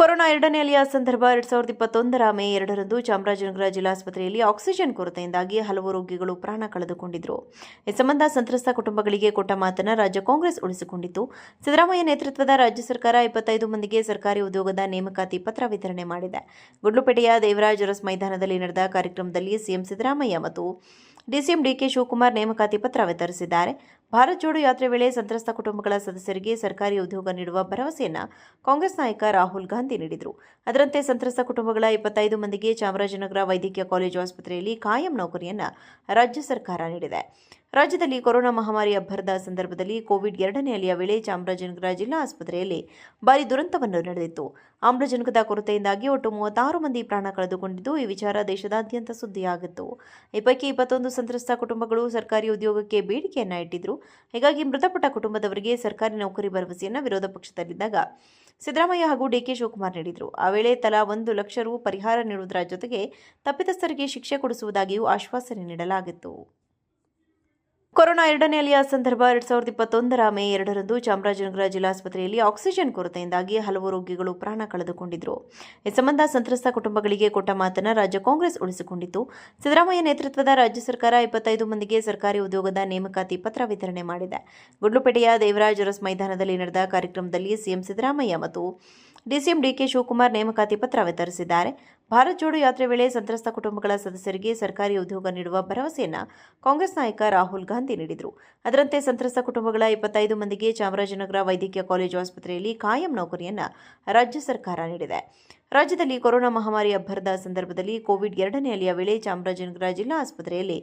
Corona ಎರಡನೇ ಅಲೆಯ ಸಂದರ್ಭ 2021 ಮೇ 2ರಂದು ಚಾಮರಾಜನಗರ ಜಿಲ್ಲಾಸ್ಪತ್ರೆಯಲ್ಲಿ ಆಕ್ಸಿಜನ್ ಕೊರತೆಯಿಂದಾಗಿ ಹಲವು ರೋಗಿಗಳು ಪ್ರಾಣ ಕಳೆದುಕೊಂಡಿದ್ದರು. ಈ ಸಂಬಂಧ ಸಂತ್ರಸ್ತ ಕುಟುಂಬಗಳಿಗೆ ಕೊಟ್ಟ ಮಾತನ್ನು ರಾಜ್ಯ ಕಾಂಗ್ರೆಸ್ ಉಳಿಸಿಕೊಂಡಿತ್ತು. ಸಿದ್ದರಾಮಯ್ಯ ನೇತೃತ್ವದ ರಾಜ್ಯ ಸರ್ಕಾರ 25 ಮಂದಿಗೆ ಸರ್ಕಾರಿ ಉದ್ಯೋಗದ ನೇಮಕಾತಿ ಪತ್ರ ವಿತರಣೆ ಮಾಡಿದೆ. ಗುಡ್ಲುಪೇಟೆಯ ದೇವರಾಜ್ ಅರಸ್ ಮೈದಾನದಲ್ಲಿ ನಡೆದ ಕಾರ್ಯಕ್ರಮದಲ್ಲಿ ಸಿಎಂ ಸಿದ್ದರಾಮಯ್ಯ ಮತ್ತು ಡಿಸಿಎಂ ಡಿಕೆ ಶಿವಕುಮಾರ್ ನೇಮಕಾತಿ ಪತ್ರ ವಿತರಿಸಿದ್ದಾರೆ. ಭಾರತ್ ಜೋಡೋ ಯಾತ್ರೆ ವೇಳೆ ಸಂತ್ರಸ್ತ ಕುಟುಂಬಗಳ ಸದಸ್ಯರಿಗೆ ಸರ್ಕಾರಿ ಉದ್ಯೋಗ ನೀಡುವ ಭರವಸೆಯನ್ನು ಕಾಂಗ್ರೆಸ್ ನಾಯಕ ರಾಹುಲ್ ಗಾಂಧಿ ನೀಡಿದರು. ಅದರಂತೆ ಸಂತ್ರಸ್ತ ಕುಟುಂಬಗಳ 25 ಮಂದಿಗೆ ಚಾಮರಾಜನಗರ ವೈದ್ಯಕೀಯ ಕಾಲೇಜು ಆಸ್ಪತ್ರೆಯಲ್ಲಿ ಕಾಯಂ ನೌಕರಿಯನ್ನು ರಾಜ್ಯ ಸರ್ಕಾರ ನೀಡಿದೆ. ರಾಜ್ಯದಲ್ಲಿ ಕೊರೋನಾ ಮಹಾಮಾರಿ ಅಬ್ಬರದ ಸಂದರ್ಭದಲ್ಲಿ ಕೋವಿಡ್ ಎರಡನೇ ಅಲೆಯ ವೇಳೆ ಚಾಮರಾಜನಗರ ಜಿಲ್ಲಾ ಆಸ್ಪತ್ರೆಯಲ್ಲಿ ಭಾರೀ ದುರಂತವನ್ನು ನಡೆದಿತ್ತು. ಆಮ್ಲಜನಕದ ಕೊರತೆಯಿಂದಾಗಿ ಒಟ್ಟು 36 ಮಂದಿ ಪ್ರಾಣ ಕಳೆದುಕೊಂಡಿದ್ದು, ಈ ವಿಚಾರ ದೇಶದಾದ್ಯಂತ ಸುದ್ದಿಯಾಗಿತ್ತು. ಈ ಪೈಕಿ 21 ಸಂತ್ರಸ್ತ ಕುಟುಂಬಗಳು ಸರ್ಕಾರಿ ಉದ್ಯೋಗಕ್ಕೆ ಬೇಡಿಕೆಯನ್ನ ಇಟ್ಟಿದ್ರು. ಹೀಗಾಗಿ ಮೃತಪಟ್ಟ ಕುಟುಂಬದವರಿಗೆ ಸರ್ಕಾರಿ ನೌಕರಿ ಭರವಸೆಯನ್ನು ವಿರೋಧ ಪಕ್ಷದಲ್ಲಿದ್ದಾಗ ಸಿದ್ದರಾಮಯ್ಯ ಹಾಗೂ ಡಿಕೆ ಶಿವಕುಮಾರ್ ನೀಡಿದರು. ಆ ವೇಳೆ ತಲಾ 1 ಲಕ್ಷ ರು ಪರಿಹಾರ ನೀಡುವುದರ ಜೊತೆಗೆ ತಪ್ಪಿತಸ್ಥರಿಗೆ ಶಿಕ್ಷೆ ಕೊಡಿಸುವುದಾಗಿಯೂ ಆಶ್ವಾಸನೆ ನೀಡಲಾಗಿತ್ತು. ಕೊರೋನಾ ಎರಡನೇ ಅಲೆಯ ಸಂದರ್ಭ 2021 ಮೇ 2ರಂದು ಚಾಮರಾಜನಗರ ಜಿಲ್ಲಾಸ್ಪತ್ರೆಯಲ್ಲಿ ಆಕ್ಸಿಜನ್ ಕೊರತೆಯಿಂದಾಗಿ ಹಲವು ರೋಗಿಗಳು ಪ್ರಾಣ ಕಳೆದುಕೊಂಡಿದ್ದರು. ಈ ಸಂಬಂಧ ಸಂತ್ರಸ್ತ ಕುಟುಂಬಗಳಿಗೆ ಕೊಟ್ಟ ಮಾತನ್ನು ರಾಜ್ಯ ಕಾಂಗ್ರೆಸ್ ಉಳಿಸಿಕೊಂಡಿತ್ತು. ಸಿದ್ದರಾಮಯ್ಯ ನೇತೃತ್ವದ ರಾಜ್ಯ ಸರ್ಕಾರ 25 ಮಂದಿಗೆ ಸರ್ಕಾರಿ ಉದ್ಯೋಗದ ನೇಮಕಾತಿ ಪತ್ರ ವಿತರಣೆ ಮಾಡಿದೆ. ಗುಡ್ಲುಪೇಟೆಯ ದೇವರಾಜ್ ಅರಸ್ ಮೈದಾನದಲ್ಲಿ ನಡೆದ ಕಾರ್ಯಕ್ರಮದಲ್ಲಿ ಸಿಎಂ ಸಿದ್ದರಾಮಯ್ಯ ಮತ್ತು ಡಿಸಿಎಂ ಡಿಕೆ ಶಿವಕುಮಾರ್ ನೇಮಕಾತಿ ಪತ್ರ ವಿತರಿಸಿದ್ದಾರೆ. ಭಾರತ್ ಜೋಡೋ ಯಾತ್ರೆ ವೇಳೆ ಸಂತ್ರಸ್ತ ಕುಟುಂಬಗಳ ಸದಸ್ಯರಿಗೆ ಸರ್ಕಾರಿ ಉದ್ಯೋಗ ನೀಡುವ ಭರವಸೆಯನ್ನು ಕಾಂಗ್ರೆಸ್ ನಾಯಕ ರಾಹುಲ್ ಗಾಂಧಿ ನೀಡಿದರು. ಅದರಂತೆ ಸಂತ್ರಸ್ತ ಕುಟುಂಬಗಳ 25 ಮಂದಿಗೆ ಚಾಮರಾಜನಗರ ವೈದ್ಯಕೀಯ ಕಾಲೇಜು ಆಸ್ಪತ್ರೆಯಲ್ಲಿ ಕಾಯಂ ನೌಕರಿಯನ್ನು ರಾಜ್ಯ ಸರ್ಕಾರ ನೀಡಿದೆ. ರಾಜ್ಯದಲ್ಲಿ ಕೊರೋನಾ ಮಹಾಮಾರಿ ಅಬ್ಬರದ ಸಂದರ್ಭದಲ್ಲಿ ಕೋವಿಡ್ ಎರಡನೇ ಅಲೆಯ ವೇಳೆ ಚಾಮರಾಜನಗರ ಜಿಲ್ಲಾ ಆಸ್ಪತ್ರೆಯಲ್ಲಿ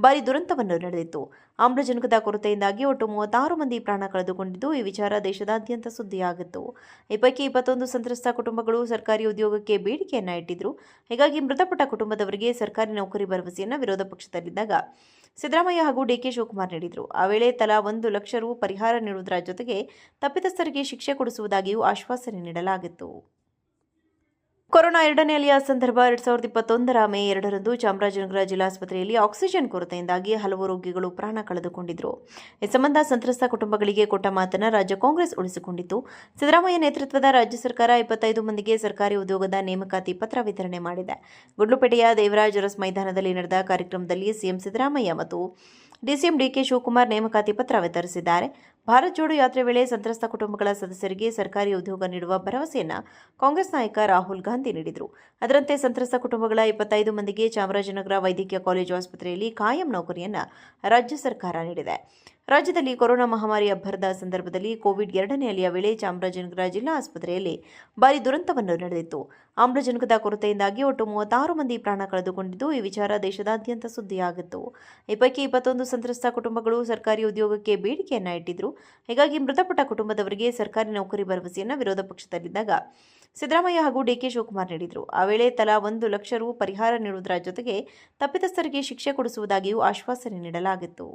ಭಾರೀ ದುರಂತವನ್ನು ನಡೆದಿತ್ತು. ಆಮ್ಲಜನಕದ ಕೊರತೆಯಿಂದಾಗಿ ಒಟ್ಟು 36 ಮಂದಿ ಪ್ರಾಣ ಕಳೆದುಕೊಂಡಿದ್ದು, ಈ ವಿಚಾರ ದೇಶದಾದ್ಯಂತ ಸುದ್ದಿಯಾಗಿತ್ತು. ಈ ಪೈಕಿ 21 ಸಂತ್ರಸ್ತ ಕುಟುಂಬಗಳು ಸರ್ಕಾರಿ ಉದ್ಯೋಗಕ್ಕೆ ಬೇಡಿಕೆಯನ್ನ ಇಟ್ಟಿದ್ರು. ಹೀಗಾಗಿ ಮೃತಪಟ್ಟ ಕುಟುಂಬದವರಿಗೆ ಸರ್ಕಾರಿ ನೌಕರಿ ಭರವಸೆಯನ್ನು ವಿರೋಧ ಪಕ್ಷದಲ್ಲಿದ್ದಾಗ ಸಿದ್ದರಾಮಯ್ಯ ಹಾಗೂ ಡಿಕೆ ಶಿವಕುಮಾರ್ ನೀಡಿದರು. ಆ ವೇಳೆ ತಲಾ 1 ಲಕ್ಷ ರು ಪರಿಹಾರ ನೀಡುವುದರ ಜೊತೆಗೆ ತಪ್ಪಿತಸ್ಥರಿಗೆ ಶಿಕ್ಷೆ ಕೊಡಿಸುವುದಾಗಿಯೂ ಆಶ್ವಾಸನೆ ನೀಡಲಾಗಿತ್ತು. ಕೊರೋನಾ ಎರಡನೇ ಅಲೆಯ ಸಂದರ್ಭ 2021 ಮೇ 2ರಂದು ಚಾಮರಾಜನಗರ ಜಿಲ್ಲಾಸ್ಪತ್ರೆಯಲ್ಲಿ ಆಕ್ಸಿಜನ್ ಕೊರತೆಯಿಂದಾಗಿ ಹಲವು ರೋಗಿಗಳು ಪ್ರಾಣ ಕಳೆದುಕೊಂಡಿದ್ದರು. ಈ ಸಂಬಂಧ ಸಂತ್ರಸ್ತ ಕುಟುಂಬಗಳಿಗೆ ಕೊಟ್ಟ ಮಾತನ್ನು ರಾಜ್ಯ ಕಾಂಗ್ರೆಸ್ ಉಳಿಸಿಕೊಂಡಿತ್ತು. ಸಿದ್ದರಾಮಯ್ಯ ನೇತೃತ್ವದ ರಾಜ್ಯ ಸರ್ಕಾರ 25 ಮಂದಿಗೆ ಸರ್ಕಾರಿ ಉದ್ಯೋಗದ ನೇಮಕಾತಿ ಪತ್ರ ವಿತರಣೆ ಮಾಡಿದೆ. ಗುಡ್ಲುಪೇಟೆಯ ದೇವರಾಜ್ ಅರಸ್ ಮೈದಾನದಲ್ಲಿ ನಡೆದ ಕಾರ್ಯಕ್ರಮದಲ್ಲಿ ಸಿಎಂ ಸಿದ್ದರಾಮಯ್ಯ ಮತ್ತು ಡಿಸಿಎಂ ಡಿಕೆ ಶಿವಕುಮಾರ್ ನೇಮಕಾತಿ ಪತ್ರ ವಿತರಿಸಿದ್ದಾರೆ. ಭಾರತ್ ಜೋಡೋ ಯಾತ್ರೆ ವೇಳೆ ಸಂತ್ರಸ್ತ ಕುಟುಂಬಗಳ ಸದಸ್ಯರಿಗೆ ಸರ್ಕಾರಿ ಉದ್ಯೋಗ ನೀಡುವ ಭರವಸೆಯನ್ನು ಕಾಂಗ್ರೆಸ್ ನಾಯಕ ರಾಹುಲ್ ಗಾಂಧಿ ನೀಡಿದರು. ಅದರಂತೆ ಸಂತ್ರಸ್ತ ಕುಟುಂಬಗಳ 25 ಮಂದಿಗೆ ಚಾಮರಾಜನಗರ ವೈದ್ಯಕೀಯ ಕಾಲೇಜು ಆಸ್ಪತ್ರೆಯಲ್ಲಿ ಕಾಯಂ ನೌಕರಿಯನ್ನು ರಾಜ್ಯ ಸರ್ಕಾರ ನೀಡಿದೆ. ರಾಜ್ಯದಲ್ಲಿ ಕೊರೋನಾ ಮಹಾಮಾರಿ ಅಬ್ಬರದ ಸಂದರ್ಭದಲ್ಲಿ ಕೋವಿಡ್ ಎರಡನೇ ಅಲೆಯ ವೇಳೆ ಚಾಮರಾಜನಗರ ಜಿಲ್ಲಾ ಆಸ್ಪತ್ರೆಯಲ್ಲಿ ಭಾರೀ ದುರಂತವನ್ನು ನಡೆದಿತ್ತು. ಆಮ್ಲಜನಕದ ಕೊರತೆಯಿಂದಾಗಿ ಒಟ್ಟು 36 ಮಂದಿ ಪ್ರಾಣ ಕಳೆದುಕೊಂಡಿದ್ದು, ಈ ವಿಚಾರ ದೇಶದಾದ್ಯಂತ ಸುದ್ದಿಯಾಗಿತ್ತು. ಈ ಪೈಕಿ 21 ಸಂತ್ರಸ್ತ ಕುಟುಂಬಗಳು ಸರ್ಕಾರಿ ಉದ್ಯೋಗಕ್ಕೆ ಬೇಡಿಕೆಯನ್ನ ಇಟ್ಟಿದ್ರು. ಹೀಗಾಗಿ ಮೃತಪಟ್ಟ ಕುಟುಂಬದವರಿಗೆ ಸರ್ಕಾರಿ ನೌಕರಿ ಭರವಸೆಯನ್ನು ವಿರೋಧ ಪಕ್ಷದಲ್ಲಿದ್ದಾಗ ಸಿದ್ದರಾಮಯ್ಯ ಹಾಗೂ ಡಿಕೆ ಶಿವಕುಮಾರ್ ನೀಡಿದರು. ಆ ವೇಳೆ ತಲಾ 1 ಲಕ್ಷ ರು ಪರಿಹಾರ ನೀಡುವುದರ ಜೊತೆಗೆ ತಪ್ಪಿತಸ್ಥರಿಗೆ ಶಿಕ್ಷೆ ಕೊಡಿಸುವುದಾಗಿಯೂ ಆಶ್ವಾಸನೆ ನೀಡಲಾಗಿತ್ತು.